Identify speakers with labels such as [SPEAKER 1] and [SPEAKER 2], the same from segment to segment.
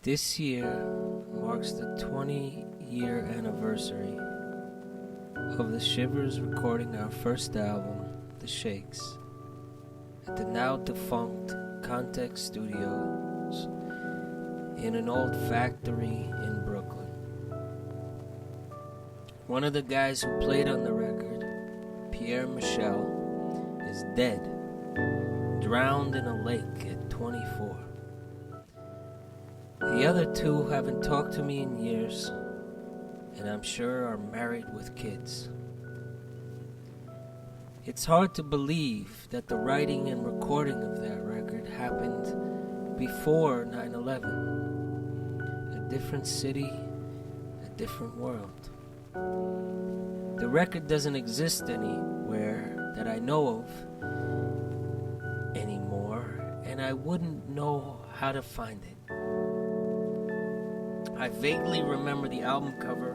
[SPEAKER 1] This year marks the 20-year anniversary of the Shivers recording our first album, The Shakes, at the now defunct Context Studios in an old factory in Brooklyn. One of the guys who played on the record, Pierre Michel, is dead, drowned in a lake at 24. The other two haven't talked to me in years, and I'm sure are married with kids. It's hard to believe that the writing and recording of that record happened before 9/11. A different city, a different world. The record doesn't exist anywhere that I know of anymore, and I wouldn't know how to find it. I vaguely remember the album cover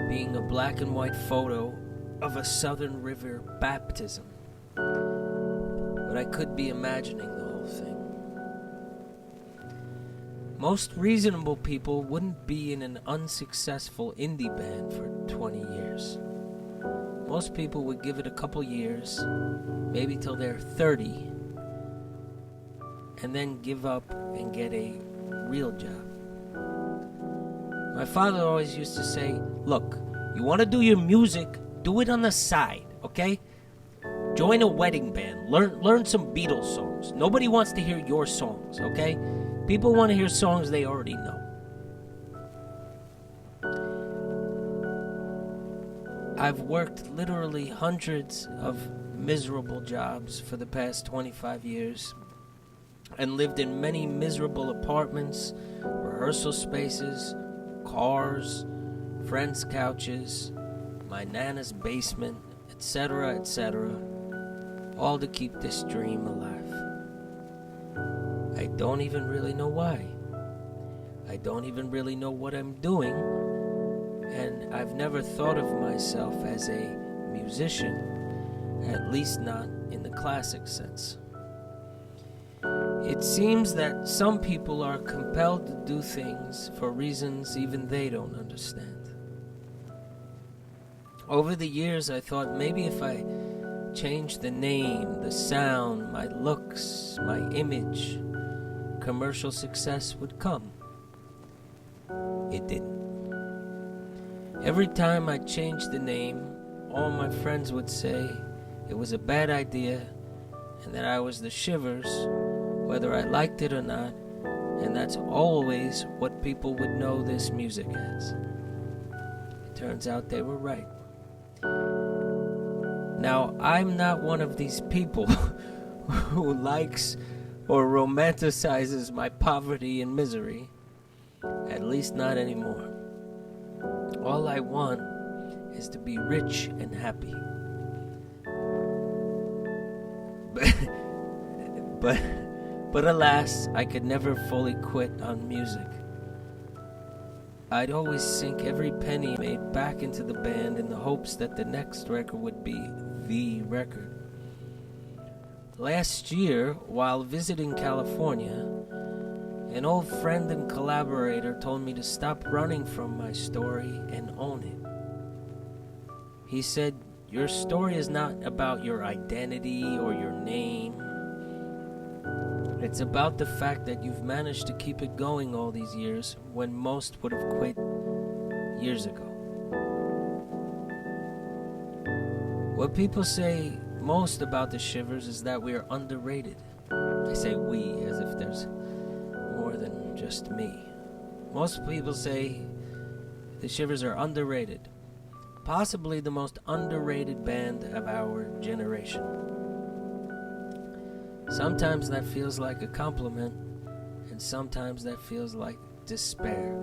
[SPEAKER 1] being a black and white photo of a Southern River baptism, but I could be imagining the whole thing. Most reasonable people wouldn't be in an unsuccessful indie band for 20 years. Most people would give it a couple years, maybe till they're 30, and then give up and get a real job. My father always used to say, look, you want to do your music, do it on the side, okay? Join a wedding band, learn some Beatles songs. Nobody wants to hear your songs, okay? People want to hear songs they already know. I've worked literally hundreds of miserable jobs for the past 25 years and lived in many miserable apartments, rehearsal spaces, cars, friends' couches, my nana's basement, etc., etc., all to keep this dream alive. I don't even really know why. I don't even really know what I'm doing, and I've never thought of myself as a musician, at least not in the classic sense. It seems that some people are compelled to do things for reasons even they don't understand. Over the years, I thought maybe if I changed the name, the sound, my looks, my image, commercial success would come. It didn't. Every time I changed the name, all my friends would say it was a bad idea and that I was the Shivers, whether I liked it or not, and that's always what people would know this music as. It turns out they were right. Now, I'm not one of these people who likes or romanticizes my poverty and misery, at least not anymore. All I want is to be rich and happy. But alas, I could never fully quit on music. I'd always sink every penny made back into the band in the hopes that the next record would be the record. Last year, while visiting California, an old friend and collaborator told me to stop running from my story and own it. He said, your story is not about your identity or your name. It's about the fact that you've managed to keep it going all these years when most would have quit years ago. What people say most about the Shivers is that we are underrated. I say we as if there's more than just me. Most people say the Shivers are underrated, possibly the most underrated band of our generation. Sometimes that feels like a compliment, and sometimes that feels like despair.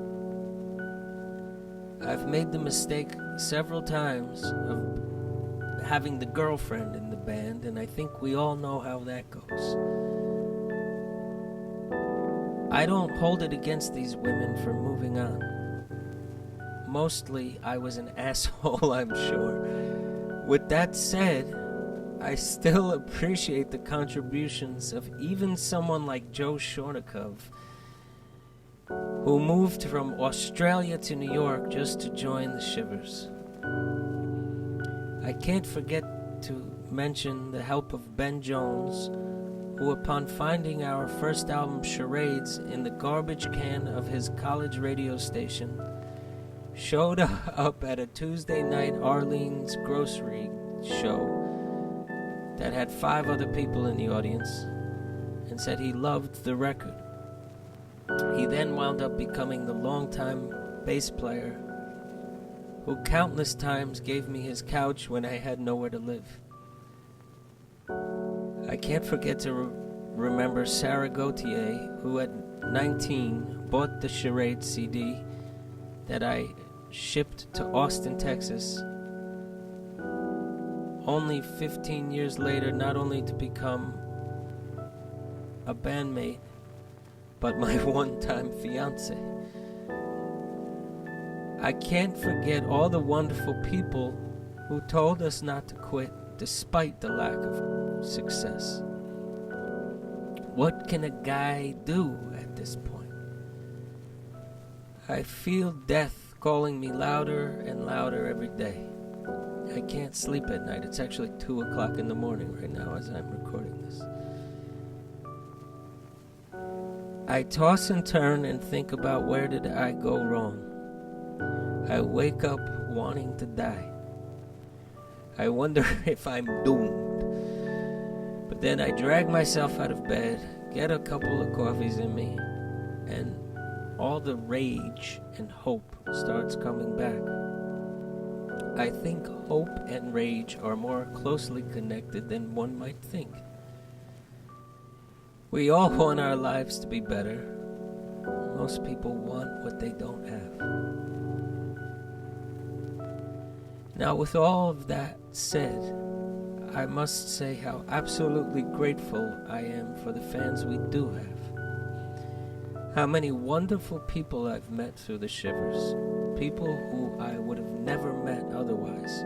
[SPEAKER 1] I've made the mistake several times of having the girlfriend in the band, and I think we all know how that goes. I don't hold it against these women for moving on. Mostly, I was an asshole, I'm sure. With that said, I still appreciate the contributions of even someone like Joe Shornikov who moved from Australia to New York just to join the Shivers. I can't forget to mention the help of Ben Jones, who upon finding our first album Charades in the garbage can of his college radio station, showed up at a Tuesday night Arlene's grocery show that had 5 other people in the audience and said he loved the record. He then wound up becoming the longtime bass player who countless times gave me his couch when I had nowhere to live. I can't forget to remember Sarah Gauthier, who at 19 bought the Charade CD that I shipped to Austin, Texas, only 15 years later not only to become a bandmate, but my one-time fiance. I can't forget all the wonderful people who told us not to quit despite the lack of success. What can a guy do at this point? I feel death calling me louder and louder every day. I can't sleep at night. It's actually 2 o'clock in the morning right now as I'm recording this. I toss and turn and think about where did I go wrong. I wake up wanting to die. I wonder if I'm doomed. But then I drag myself out of bed, get a couple of coffees in me, and all the rage and hope starts coming back. I think hope and rage are more closely connected than one might think. We all want our lives to be better. Most people want what they don't have. Now, with all of that said, I must say how absolutely grateful I am for the fans we do have. How many wonderful people I've met through the Shivers. People who I would have never met otherwise.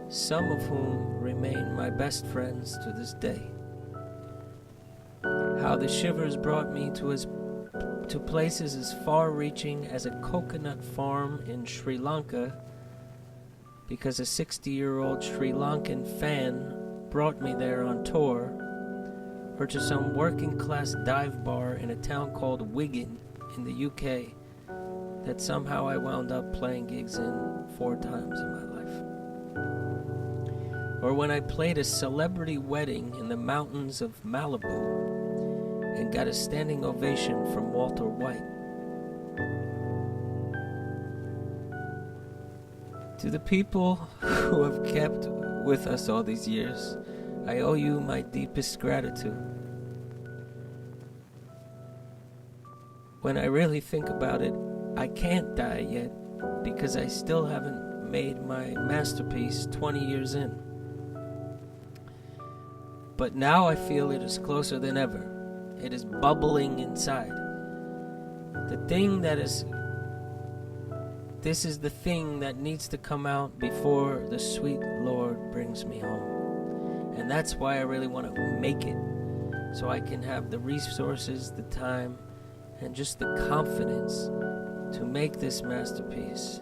[SPEAKER 1] Some of whom remain my best friends to this day. How the Shivers brought me to places as far-reaching as a coconut farm in Sri Lanka because a 60-year-old Sri Lankan fan brought me there on tour, or to some working-class dive bar in a town called Wigan in the UK that somehow I wound up playing gigs in 4 times in my life. Or when I played a celebrity wedding in the mountains of Malibu and got a standing ovation from Walter White. To the people who have kept with us all these years, I owe you my deepest gratitude. When I really think about it, I can't die yet because I still haven't made my masterpiece 20 years in. But now I feel it is closer than ever. It is bubbling inside. This is the thing that needs to come out before the sweet Lord brings me home. And that's why I really want to make it, so I can have the resources, the time, and just the confidence to make this masterpiece.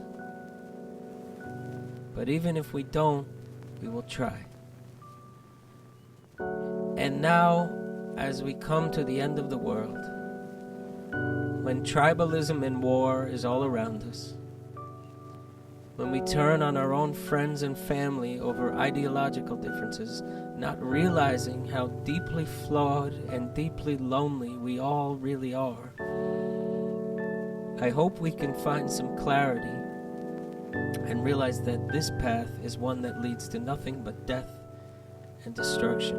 [SPEAKER 1] But even if we don't, we will try. And now, as we come to the end of the world, when tribalism and war is all around us, when we turn on our own friends and family over ideological differences, not realizing how deeply flawed and deeply lonely we all really are, I hope we can find some clarity and realize that this path is one that leads to nothing but death and destruction.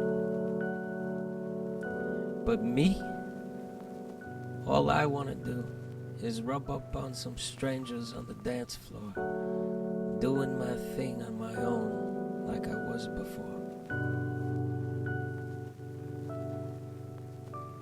[SPEAKER 1] But me, all I want to do is rub up on some strangers on the dance floor, doing my thing on my own like I was before.